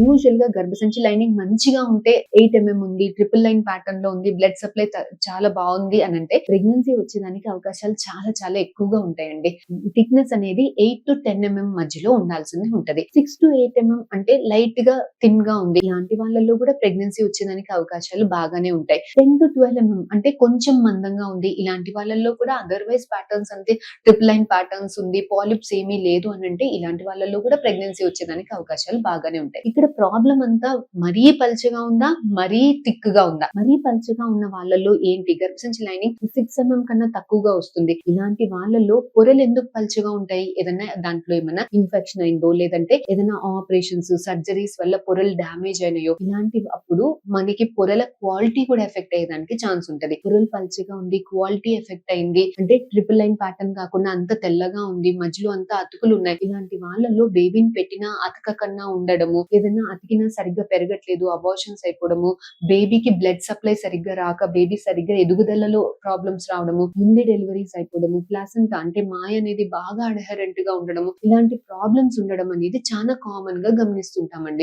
Usual గా గర్భసంచి lining మంచిగా ఉంటే 8 mm ఉంది, ట్రిపుల్ లైన్ ప్యాటర్న్ లో ఉంది, బ్లడ్ సప్లై చాలా బాగుంది అని అంటే ప్రెగ్నెన్సీ వచ్చేదానికి అవకాశాలు చాలా చాలా ఎక్కువగా ఉంటాయండి. థిక్నెస్ అనేది 8 to 10 mm మధ్యలో ఉండాల్సింది ఉంటది. 6 to 8 mm అంటే లైట్ గా థిన్ గా ఉంది, ఇలాంటి వాళ్ళలో కూడా ప్రెగ్నెన్సీ వచ్చేదానికి అవకాశాలు బాగానే ఉంటాయి. 10 to 12 mm అంటే కొంచెం మందంగా ఉంది, ఇలాంటి వాళ్ళల్లో కూడా అదర్వైజ్ ప్యాటర్న్స్ అంటే ట్రిపుల్ లైన్ ప్యాటర్న్స్ ఉంది, పాలిప్స్ ఏమీ లేదు అని అంటే ఇలాంటి వాళ్ళలో కూడా ప్రెగ్నెన్సీ వచ్చేదానికి అవకాశాలు బాగానే ఉంటాయి. ఇక్కడ ప్రాబ్లం అంతా మరీ పల్చగా ఉందా, మరీ థిక్ గా ఉందా? మరీ పల్చగా ఉన్న వాళ్ళల్లో ఏంటి, గర్భసంచి లైనింగ్ 6 mm కన్నా తక్కువగా వస్తుంది, ఇలాంటి వాళ్ళల్లో పొరలు ఎందుకు పల్చగా ఉంటాయి? ఏదైనా దాంట్లో ఏమైనా ఇన్ఫెక్షన్ అయిందో, లేదంటే ఏదైనా ఆపరేషన్స్ సర్జరీస్ వల్ల పొరలు డ్యామేజ్ అయినాయో, ఇలాంటి అప్పుడు మనకి పొరల క్వాలిటీ కూడా ఎఫెక్ట్ అయ్యేదానికి ఛాన్స్ ఉంటది. పొరలు పల్చగా ఉంది, క్వాలిటీ ఎఫెక్ట్ అయింది అంటే ట్రిపుల్ లైన్ ప్యాటర్న్ కాకుండా అంత తెల్లగా ఉంది, మధ్యలో అంతా అతుకులు ఉన్నాయి, ఇలాంటి వాళ్ళల్లో బేబీని పెట్టినా అతకకన్నా ఉండడము, ఏదైనా అతికినా సరిగ్గా పెరగట్లేదు, అబార్షన్స్ అయిపోవడము, బేబీకి బ్లడ్ సప్లై సరిగ్గా రాక బేబీ సరిగ్గా ఎదుగుదలలో ప్రాబ్లమ్స్ రావడము, ముందే డెలివరీస్ అయిపోవడము, ప్లాసెంటా అంటే మాయ అనేది బాగా అడహరెంట్ గా ఉండడము, ఇలాంటి ప్రాబ్లమ్స్ ఉండడం అనేది చాలా కామన్ గా గమనిస్తుంటామండి.